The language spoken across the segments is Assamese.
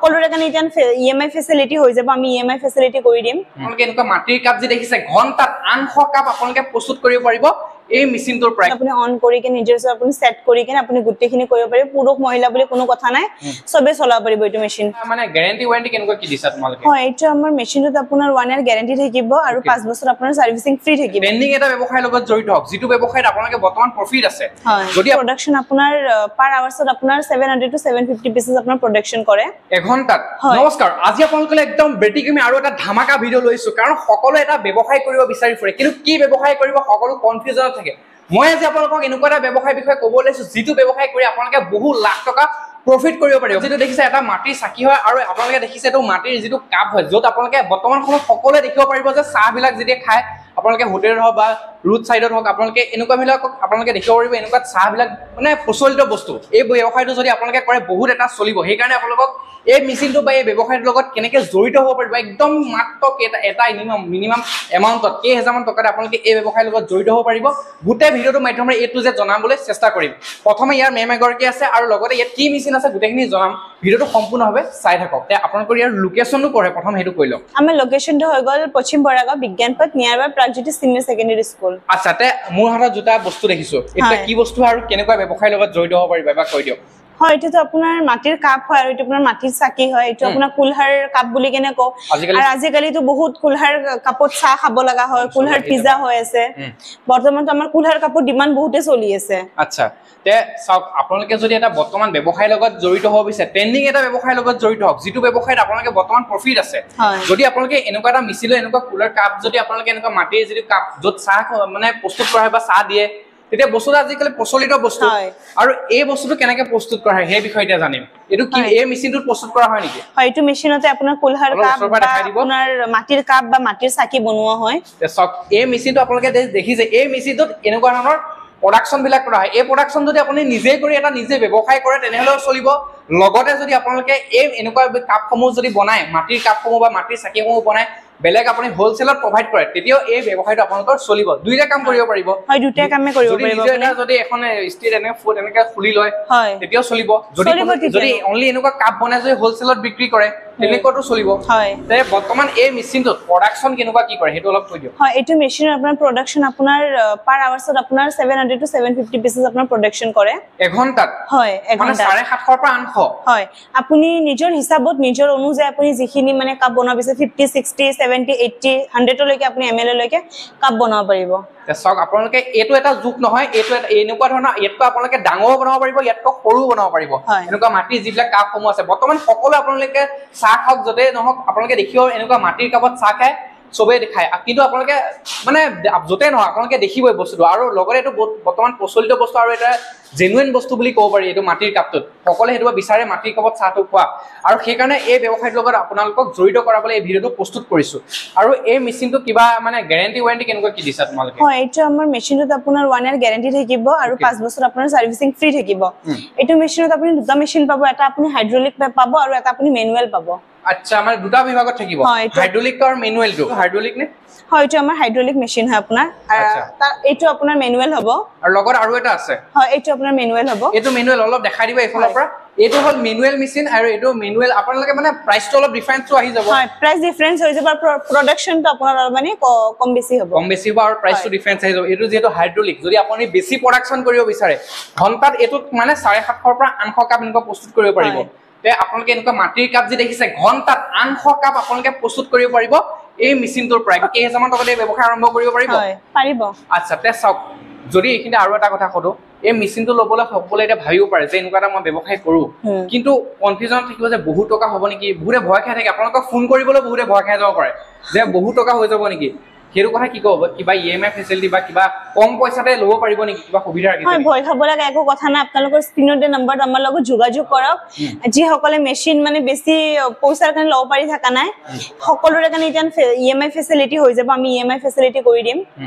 সকলোৰে কাৰণে এতিয়া ইএমআই ফেচিলিটি হৈ যাব আমি ইএমআই ফেচিলিটি কৰি দিম আপোনালোকে এনেকুৱা মাটিৰ কাপ যে দেখিছে ঘন্টাত 800 কাপ আপোনালোকে প্ৰস্তুত কৰিব পাৰিব এই মেচিনটোৰ প্ৰাইস আপুনি অন কৰি কে নিজৰ আপুনি সেট কৰি কে আপুনি গুটেখিনি কৰিব পাৰিব পুৰুষ মহিলা বুলি কোনো কথা নাই সবে চলাব পাৰিব এইটো মেচিন মানে গ্যাৰান্টি ওয়াৰেন্টি কেনেকুৱা কি দিছা তোমালোকে হয় এইটো আমাৰ মেচিনটোত আপোনাৰ 1 ইয়াৰ গ্যাৰান্টি থাকিব আৰু 5 বছৰ আপোনাৰ সাৰ্ভিসিং ফ্ৰী থাকিব ট্ৰেন্ডিং এটা ব্যৱসায়ৰ লগত জড়িত হওক যেটো ব্যৱসায়ত আপোনালোকে বৰ্তমান প্ৰফিট আছে যদি প্ৰডাকশন আপোনাৰ পাৰ আৱাৰ্ছত আপোনাৰ 700 to 750 পিসেস আপোনাৰ প্ৰডাকশন কৰে এঘন্টাত নমস্কাৰ আজি আপোনালোকলে একদম বেটিকমি আৰু এটা ধামাকা ভিডিও লৈছো কাৰণ সকলো এটা ব্যৱসায় কৰিব বিচাৰি ফুৰে কিন্তু কি ব্যৱসায় কৰিব সকলো কনফিউজন থাকে মই আজি আপোনালোকক এনেকুৱা এটা ব্যৱসায় বিষয়ে ক'ব লৈছো যেটো ব্যৱসায় কৰি আপোনালোকে বহু লাখ টকা প্ৰফিট কৰিব পাৰিব যেটো দেখিছে এটা মাটিৰ চাকি হয় আৰু আপোনালোকে দেখিছে তো মাটিৰ যেটো কাপ হয় যত আপোনালোকে বৰ্তমান সময়ত সকলোৱে দেখিব পাৰিব যে চাহ বিলাক যেতিয়া খায় আপোনালোকে হোটেলত হওক বা ৰুট সাইডত হওক আপোনালোকে এনেকুৱা বিলাক আপোনালোকে দেখিব পাৰিব এনেকুৱা চাহ বিলাক মানে প্ৰচলিত বস্তু এই ব্যৱসায়টো যদি আপোনালোকে কৰে বহুত এটা চলিব সেই কাৰণে আপোনালোকক এই মেচিনটো বা এই ব্যৱসায়টোৰ লগত কেনেকৈ জড়িত হ'ব পাৰিব একদম মাত্ৰ এটা মিনিমাম এমাউণ্টত কেইহাজাৰমান টকাত আপোনালোকে এই ব্যৱসায়ৰ লগত জড়িত হ'ব পাৰিব গোটেই ভিডিঅ'টো মাধ্যমেৰে এটো যে জনাবলৈ চেষ্টা কৰিম প্ৰথমে ইয়াৰ মেম এগৰাকী আছে আৰু লগতে ইয়াত কি মেচিন আছে গোটেইখিনি জনাম ভিডিঅ'টো সম্পূৰ্ণভাৱে চাই থাকক তে আপোনালোকৰ ইয়াৰ লোকেশ্যনটো কৰে প্ৰথম হেতু কৈ লওক আমাৰ লোকেশ্যনটো হৈ গ'ল পশ্চিম বৰাগাঁও বিজ্ঞান পথ নিয়াৰ বাই প্ৰাগজ্যোতি সিনিয়ৰ সেকেন্ডাৰী স্কুল আচ্ছা তে মোৰ হাতত দুটা বস্তু দেখিছো এটা কি বস্তু আৰু কেনেকুৱা ব্যৱসায়ৰ লগত জড়িত হ'ব পাৰিবা বা কৈ দিয়ক হয় এটো তো আপোনাৰ মাটিৰ কাপ হয় আৰু এটো আপোনাৰ মাটিৰ চাকি হয় এটো আপোনাৰ কুলহাৰ কাপ বুলি কেনে কও আৰু আজিকালি তো বহুত কুলহাৰ কাপত চাহ খাব লগা হয় কুলহাৰ পিজ্জা হৈ আছে বৰ্তমান তো আমাৰ কুলহাৰ কাপৰ ডিমান্ড বহুতে চলি আছে আচ্ছা তে সব আপোনালোকে যদি এটা বৰ্তমান ব্যৱসায়ৰ লগত জড়িত হ'ব বিচাৰে ট্ৰেন্ডিং এটা ব্যৱসায়ৰ লগত জড়িত হওক যেটো ব্যৱসায়ত আপোনালোকে বৰ্তমান প্ৰফিট আছে যদি আপোনালোকে এনেকুৱা এটা মিছিলে এনেকুৱা কুলাৰ কাপ যদি আপোনালোকে এনেকুৱা মাটিৰ যদি কাপ যত চাহ মানে প্ৰস্তুত কৰা হয় বা চাহ দিয়ে তেতিয়া বস্তুটো আজিকালি প্ৰচলিত বস্তু আৰু এই বস্তুটো কেনেকৈ প্ৰস্তুত কৰা হয় সেই বিষয়তে জানিম এটো কি এই মেচিনটো প্ৰস্তুত কৰা হয় নেকি হয় এটো মেচিনতে আপোনাৰ কুলহাৰ কাপ আপোনাৰ মাটিৰ কাপ বা মাটিৰ চাকি বনোৱা হয় তে সব এই মেচিনটো আপোনালোকে দেখিছে এই মেচিনটোত এনেকুৱা ধৰণৰ প্ৰডাকশন বিলাক কৰা হয় এই প্ৰডাকশন যদি আপুনি নিজে কৰি এটা নিজে ব্যৱসায় কৰে তেনেহলেও চলিব লগতে যদি আপোনালোকে এই এনেকুৱা কাপসমূহ যদি বনায় মাটিৰ কাপসমূহ বা মাটিৰ চাকিসমূহ বনায় বেলেগ আপুনি হোলসেলত প্ৰভাইড কৰে তেতিয়াও এই ব্যৱসায়টো আপোনালোকৰ চলিব দুইটা কাম কৰিব পাৰিব হয় দুইটা কামে কৰিব পাৰিব যদি এখন ষ্ট্ৰীট এনে ফুড এনেকা খুলি লয় তেতিয়াও চলিব যদি অনলি এনেকুৱা কাপ বনায় যদি হোলসেলত বিক্ৰী কৰে তেনেকুৱাটো চলিব হয় তে বৰ্তমান এই মেচিনটো প্ৰডাকশন কেনেকুৱা কি কৰে হেতু অলপ কৈ দিয়ক হয় এটো মেচিনৰ আপোনাৰ প্ৰডাকশন আপোনাৰ পাৰ আৱাৰ্ছত আপোনাৰ 700 to 750 পিসেস আপোনাৰ প্ৰডাকশন কৰে এঘন্টাত হয় এঘন্টা 750 পৰা 800 হয় আপুনি নিজৰ হিচাপত নিজৰ অনুযায়ী আপুনি যিখিনি মানে কাপ বনাব বিচাৰে 50 60 70 80 100 লৈকে আপুনি এমএল লৈকে কাপ বনাব পাৰিব সক আপোনালোকে এটো এটা যুগ নহয় এটো এনেকুৱা ধৰণৰ এটো আপোনালোকে ডাঙৰ বনাব পাৰিব ইয়াতকৈ সৰু বনাব পাৰিব এনেকুৱা মাটিৰ যিবিলাক কাপসমূহ আছে বৰ্তমান সকলো আপোনালোকে চাহ খাওক যতে নহওক আপোনালোকে দেখিব এনেকুৱা মাটিৰ কাপত চাহ খায় সবে দেখায় কিন্তু আপোনালোকে মানে যতে নহয় আপোনালোকে দেখিবই বস্তুটো আৰু লগতে এটো বৰ্তমান প্ৰচলিত বস্তু আৰু এটা জেনুইন বস্তু বুলি ক'ব পাৰি এটো মাটিৰ কাপটোত সকলে হেতু বিচাৰে মাটিৰ কাপত চাহটো খোৱা আৰু সেই কাৰণে এই ব্যৱসায়ৰ লগত আপোনালোকক জড়িত কৰাবলৈ এই ভিডিওটো প্ৰস্তুত কৰিছো আৰু এই মেচিনটো কিবা মানে গ্যাৰান্টি ওয়াৰেন্টি কেনেকুৱা কি দিছা তোমালোকে হয় এটো আমাৰ মেচিনটোত আপোনাৰ 1 ইয়াৰ গ্যাৰান্টি থাকিব আৰু 5 বছৰ আপোনাৰ সাৰ্ভিসিং ফ্ৰী থাকিব এটো মেচিনত আপুনি দুটা মেচিন পাব এটা আপুনি হাইড্ৰলিক পাব আৰু এটা আপুনি ম্যানুয়াল পাব আচ্ছা মানে দুটা বিভাগত থাকিব হাইড্ৰলিক আৰু ম্যানুয়ালটো হাইড্ৰলিক নে হয় এটো আমাৰ হাইড্ৰলিক মেচিন হয় আপোনাৰ এটো আপোনাৰ ম্যানুয়াল হ'ব আৰু লগত আৰু এটা আছে হয় এটো আপোনাৰ ম্যানুয়াল হ'ব এটো ম্যানুয়াল অলপ দেখাই দিবা এফালৰ পৰা এটো হল ম্যানুয়াল মেচিন আৰু এটো ম্যানুয়াল আপোনালোকে মানে প্ৰাইসটো অলপ ডিফাৰেন্সটো আহি যাব হয় প্ৰাইস ডিফাৰেন্স হৈ যাব প্ৰডাকশনটো আপোনাৰ মানে কম বেছি হ'ব আৰু প্ৰাইসটো ডিফাৰেন্স আহি যাব এটো যেটো হাইড্ৰলিক যদি আপুনি বেছি প্ৰডাকশন কৰিব বিচাৰে ঘন্টাত এটো মানে 750 পৰা 800 কাপ এনেকুৱা প্ৰস্তুত কৰিব পাৰিব তে আপোনালোকে এনেকুৱা মাটিৰ কাপ যে দেখিছে ঘন্টাত 800 কাপ আপোনালোকে প্ৰস্তুত কৰিব পাৰিব এই মেচিনটোৰ প্ৰাইস কেইহাজাৰমান টকাতে ব্যৱসায় আৰম্ভ কৰিব পাৰিব পাৰিব আচ্ছা তে চাওক যদি এইখিনি আৰু এটা কথা কৰো এই মেচিনটো লবলৈ সকলে এটা ভাবিব পাৰে যে এনেকুৱা এটা মই ব্যৱসায় কৰো কিন্তু কনফিউজন থাকিব যে বহুত টকা হ'ব নেকি বহুতে ভয় খাই থাকে আপোনালোকক ফোন কৰিবলৈ বহুতে ভয় খাই যাব পাৰে যে বহুত টকা হৈ যাব নেকি হেৰু কথা কি কব কিবা ইএমআই ফেসিলিটি বা কিবা কম পইচাতে লব পাৰিব নেকি কিবা সুবিধা ৰাখিছে হয় ভয় খাব লাগা একো কথা না আপোনালোকৰ স্ক্ৰিনতে নম্বৰ আমাৰ লগত যোগাযোগ কৰক যি সকলে মেচিন মানে বেছি পইচাৰ কাৰণে লব পাৰি থাকা নাই সকলোৰে কাৰণে এতিয়া ইএমআই ফেসিলিটি হৈ যাব আমি ইএমআই ফেসিলিটি কৰি দিম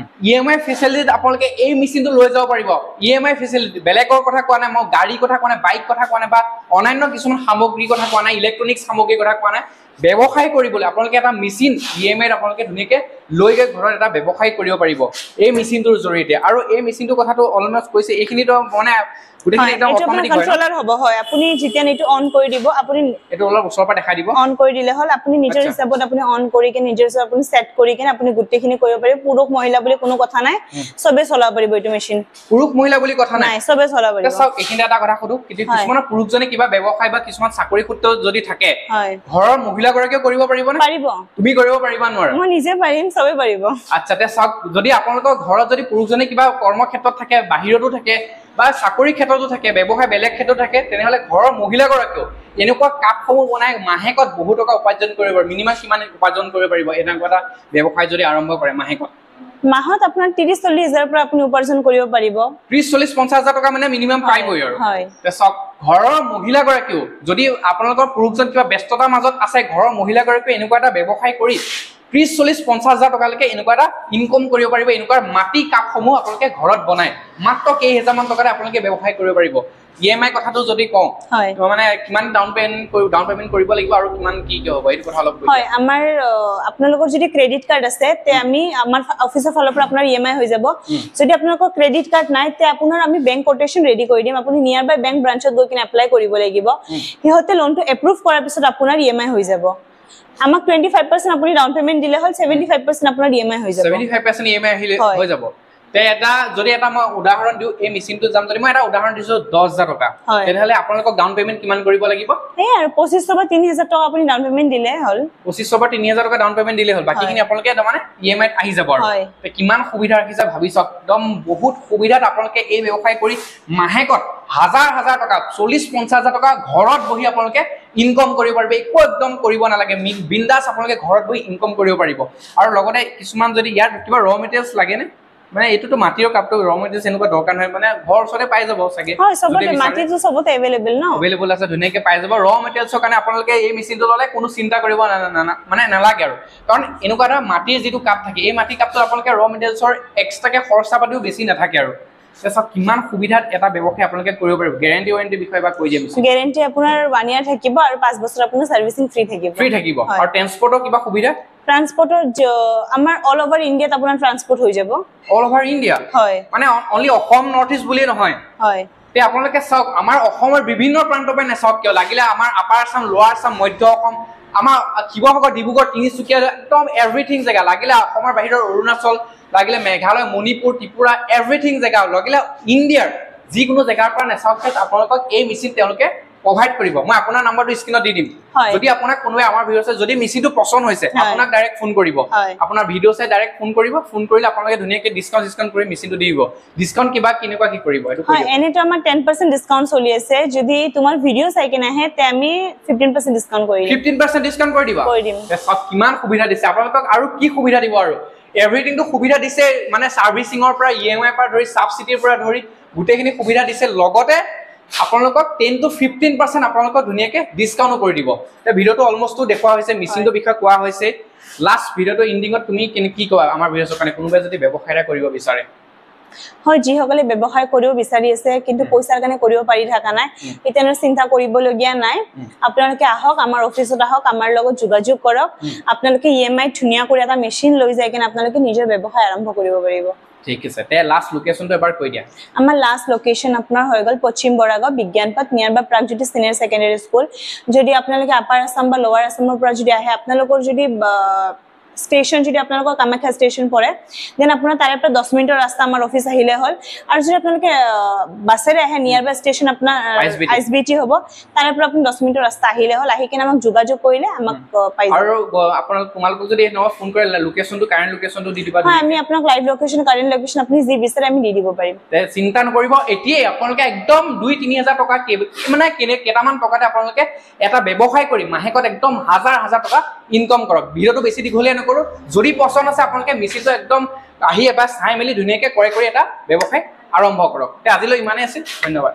ইএমআই ফেসিলিটি আপোনালোকে এই মেচিনটো লৈ যাব পাৰিব ইএমআই ফেসিলিটি বেলেগৰ কথা কোৱা নাই মই গাড়ী কথা কোৱা নাই বাইক কথা কোৱা নাই বা অন্যান্য কিছুমান সামগ্ৰী কথা কোৱা নাই ইলেক্ট্ৰনিক্স সামগ্ৰীৰ কথা কোৱা নাই ব্যৱসায় কৰিবলৈ আপোনালোকে এটা মেচিন ইএমআই আপোনালোকে ধুনিয়াকে লৈ গৈ ঘৰত এটা ব্যৱসায় কৰিব পাৰিব এই মেচিনটোৰ জৰিয়তে আৰু এই মেচিনটোৰ কথাটো অলমষ্ট কৈছে এইখিনিতো মানে গুটেখিনি একদম অটোমেটিক হয় কন্ট্ৰোলাৰ হ'ব হয় আপুনি যেতিয়া নেটো অন কৰি দিব আপুনি এটো অলপ ওচৰৰ পৰা দেখাই দিব অন কৰি দিলে হল আপুনি নিজৰ হিচাপত আপুনি অন কৰি কে নিজৰ হিচাপত আপুনি সেট কৰি কে আপুনি গুটেখিনি কৰিব পাৰিব পুৰুষ মহিলা বুলি কোনো কথা নাই সবে চলাব পাৰিব এইটো মেচিন পুৰুষ মহিলা বুলি কথা নাই সবে চলাব পাৰিব চাওক এখিনি এটা কথা কৰো কিন্তু কিছুমান পুৰুষজনে কিবা ব্যৱসায় বা কিছুমান চাকৰি সূত্ৰ যদি থাকে ঘৰৰ মহিলা গৰাকীও কৰিব পাৰিব না পাৰিব তুমি কৰিব পাৰিবা নোৱাৰা মই নিজে পাৰিম সবে পাৰিব আচ্ছা তে চাওক যদি আপোনালোকৰ ঘৰত যদি পুৰুষজনে কিবা কৰ্মক্ষেত্ৰত থাকে বাহিৰতো থাকে বা চাকৰি ক্ষেত্ৰতো থাকে ব্যৱসায় বেলেগ ক্ষেত্ৰত থাকে তেনেহলে ঘৰৰ মহিলা গৰাকীও এনেকুৱা কাপসমূহ বনাই মাহেকত বহু টকা উপাৰ্জন কৰিব পাৰে মিনিমাম কিমান উপাৰ্জন কৰিব পাৰিব এনেকুৱা এটা ব্যৱসায় যদি আৰম্ভ কৰে মাহেকত মাহত আপোনাৰ 30-40 হাজাৰ পৰা আপুনি উপাৰ্জন কৰিব পাৰিব 30-40-50 হাজাৰ টকা মানে মিনিমাম পাইবই আৰু তে চাওক ঘৰৰ মহিলা গৰাকীও যদি আপোনালোকৰ পুৰুষজন কিবা ব্যস্ততাৰ মাজত আছে ঘৰৰ মহিলা গৰাকীও এনেকুৱা এটা ব্যৱসায় কৰি 30-40-50 হাজাৰ টকালৈকে এনেকুৱা এটা ইনকম কৰিব পাৰিব এনেকুৱা মাটি কাপসমূহ আপোনালোকে ঘৰত বনাই মাত্ৰ কেইহাজাৰ মান টকাৰে আপোনালোকে ব্যৱসায় কৰিব পাৰিব ইএমআই কথাটো যদি কওঁ মানে কিমান ডাউন পেমেন্ট কৰিব লাগিব আৰু কিমান কি হ'ব এই কথা অলপ হয় আমাৰ আপোনালোকৰ যদি ক্ৰেডিট কাৰ্ড আছে তে আমি আমাৰ অফিচৰ ফালৰ পৰা আপোনাৰ ইএমআই হৈ যাব যদি আপোনালোকৰ ক্ৰেডিট কাৰ্ড নাই তে আপোনাৰ আমি বেংক কোটেশন ৰেডি কৰি দিম আপুনি নিয়াৰ বাই বেংক ব্ৰাঞ্চত গৈ কিনে এপ্লাই কৰিব লাগিব হিহতে লোনটো এপ্ৰুভ কৰাৰ পিছত আপোনাৰ ইএমআই হৈ যাব আমাক 25% আপুনি ডাউন পেমেন্ট দিলে হল 75% আপোনাৰ ইএমআই হৈ যাব 75% ইএমআই আহিলে হৈ যাব তে এটা যদি এটা মই উদাহৰণ দিও এই মেচিনটো জাম যদি মই এটা উদাহৰণ দিছো 10000 টকা তেহলে আপোনালোকক ডাউন পেমেন্ট কিমান কৰিব লাগিব এই আৰু 2500 বা 3000 টকা আপুনি ডাউন পেমেন্ট দিলে হল 2500 বা 3000 টকা ডাউন পেমেন্ট দিলে হল বাকিখিনি আপোনালোকে মানে ইএমআই আহি যাব আৰু তে কিমান সুবিধা ৰাখিছা ভাবিছক একদম বহুত সুবিধাত আপোনালোকে এই ব্যৱসায় কৰি মাহেকত হাজাৰ টকা 40-50 হাজাৰ টকা ঘৰত বহি আপোনালোকে ইনকম কৰিব পাৰিব একো একদম কৰিব নালাগে বিন্দাস আপোনালোকে ঘৰত বহি ইনকম কৰিব পাৰিব আৰু লগতে কিছুমান যদি ইয়াৰ কিবা ৰ মেটেৰিয়েলছ লাগে নে মানে এটোটো মাটিৰ কাপটো ৰ মেটেৰিয়েলছ এনেকুৱা দৰকাৰ নহয় মানে ঘৰ ওচৰতে পাই যাব সকে হয় সবতে মাটিটো সবতে अवेलेबल ন अवेलेबल আছে ধুনীয়াকৈ পাই যাব ৰ মেটেৰিয়েলছৰ কাৰণে আপোনালোকে এই মেচিনটো ললে কোনো চিন্তা কৰিব মানে নালাগে আৰু কাৰণ এনেকুৱা এটা মাটিৰ যেটো কাপ থাকে এই মাটি কাপটো আপোনালোকে ৰ মেটেৰিয়েলছৰ এক্সট্ৰাকে খৰচা পাতিও বেছি নাথাকে আৰু সব কিমান সুবিধাত এটা ব্যৱসায় আপোনালোকে কৰিব পাৰিব গ্যাৰান্টি ওয়াৰেন্টি বিষয় বা কৈ দিম গ্যাৰান্টি আপোনাৰ 1 ইয়াৰ থাকিব আৰু 5 বছৰ আপোনাৰ সাৰ্ভিসিং ফ্ৰী থাকিব আৰু ট্ৰান্সপৰ্টৰ কিবা সুবিধা ট্ৰান্সপৰ্টৰ আমাৰ অল ওভাৰ ইন্ডিয়াত আপোনাৰ ট্ৰান্সপৰ্ট হৈ যাব অল ওভাৰ ইন্ডিয়া হয় মানে অনলি অসম নৰ্থ ইষ্ট বুলি নহয় হয় তে আপোনালোকে চাওক আমাৰ অসমৰ বিভিন্ন প্ৰান্তৰ পৰা নেচাওক কিয় লাগিলে আমাৰ আপাৰ আসাম লোৱাৰ আসাম মধ্য অসম আমাৰ শিৱসাগৰ ডিব্ৰুগড় তিনিচুকীয়া একদম এভৰিথিং জেগা লাগিলে অসমৰ বাহিৰৰ অৰুণাচল লাগিলে মেঘালয় মণিপুৰ ত্ৰিপুৰা এভৰিথিং জেগা লাগিলে ইণ্ডিয়াৰ যিকোনো জেগাৰ পৰা নেচাওক আপোনালোকক এই মেচিন তেওঁলোকে প্ৰভাইড কৰিব মই আপোনাৰ নাম্বাৰটো স্ক্ৰিনত দি দিম যদি আপোনাক কোনোৱে আমাৰ ভিডিঅ'ছে যদি মেচিনটো পছন্দ হৈছে আপোনাক ডাইৰেক্ট ফোন কৰিব আপোনাৰ ভিডিঅ' চাই ডাইৰেক্ট ফোন কৰিব ফোন কৰিলে আপোনালোকে ধুনীয়াকৈ ডিসকাউন্ট কৰি মেচিনটো দিব ডিসকাউন্ট কিবা কিনেকুৱা কি কৰিব এটো হয় এনেটো আমাৰ 10% ডিসকাউন্ট চলি আছে যদি তোমাৰ ভিডিঅ' চাই কিনে আহে তে আমি 15% ডিসকাউন্ট কৰি দিম 15% ডিসকাউন্ট কৰি দিবা সব কিমান সুবিধা দিছে আপোনালোকক আৰু কি সুবিধা দিব আৰু এভৰিথিং তো সুবিধা দিছে মানে সাৰ্ভিসিংৰ পৰা ইএমআই পৰা ধৰি সাবসিডিৰ পৰা ধৰি গুটেখিনি সুবিধা দিছে লগতে আপোনালোকক 10 to 15% আপোনালোকক ধুনীয়াকৈ ডিসকাউন্ট কৰি দিব তে ভিডিওটো অলমোস্ট দেখুৱা হৈছে মেচিনটো বিষয় কোৱা হৈছে লাষ্ট ভিডিওটো এন্ডিংত তুমি কি কোৱা আমাৰ ভিডিওৰ কাৰণে কোনোবাই যদি ব্যৱসায় কৰিব বিচাৰে হয় যি সকলে ব্যৱসায় কৰিব বিচাৰি আছে কিন্তু পইচাৰ কাৰণে কৰিব পাৰি থাকা নাই এতেনৰ চিন্তা কৰিবলগীয়া নাই আপোনালোকে আহক আমাৰ অফিচত আহক আমাৰ লগত যোগাযোগ কৰক আপোনালোকে ইএমআই ধুনীয়া কৰি এটা মেচিন লৈ যায় কিনে আপোনালোকে নিজৰ ব্যৱসায় আৰম্ভ কৰিব পাৰিব ঠিক আছে তে লাষ্ট লোকেশনটো এবাৰ কৈ দিয়া আমাৰ লাষ্ট লোকেশন আপোনাৰ হৈ গল পশ্চিম বৰাগাঁও বিজ্ঞান পাঠ নিয়াৰ বা প্ৰাগজ্যোতি সিনিয়ৰ সেকেন্ডাৰী স্কুল যদি আপোনালোকে আপাৰ আসাম বা লোৱাৰ আসামৰ পৰা যদি আহে আপোনালোকৰ যদি স্টেশন যদি আপোনালোকৰ কামাখ্যা স্টেশন পৰে দেন আপোনাৰ তাৰে পৰা 10 মিনিটৰ ৰাস্তা আমাৰ অফিস আহিলে হল আৰু যদি আপোনালোকে বাছেৰে আহে নিয়াৰ বাই স্টেশন আপোনাৰ আইএসবিটি হ'ব তাৰে পৰা আপুনি 10 মিনিটৰ ৰাস্তা আহিলে হল আহি কিনে আমাক যোগাযোগ কৰিলে আমাক পাই যাব আৰু তোমালোকক যদি এনেকুৱা ফোন কৰে লোকেশনটো কাৰেন্ট লোকেশনটো দি দিবা হয় আমি আপোনাক লাইভ লোকেশন কাৰেন্ট লোকেশন আপুনি যি বিচাৰে আমি দি দিব পাৰিম তে চিন্তা নকৰিব এতিয়াই আপোনালোকে একদম 2-3 হাজাৰ টকা মানে কেটামান টকাতে আপোনালোকে এটা ব্যৱসায় কৰি মাহেকত একদম হাজাৰ টকা ইনকাম কৰক ভিডিওটো বেছি দীঘলীয়া নকৰো যদি পছন্দ আছে আপোনালোকে মেচিনটো একদম আহি এবাৰ চাই মেলি ধুনীয়াকৈ কৰে কৰি এটা ব্যৱসায় আৰম্ভ কৰক তে আজিলৈ ইমানেই আছিল ধন্যবাদ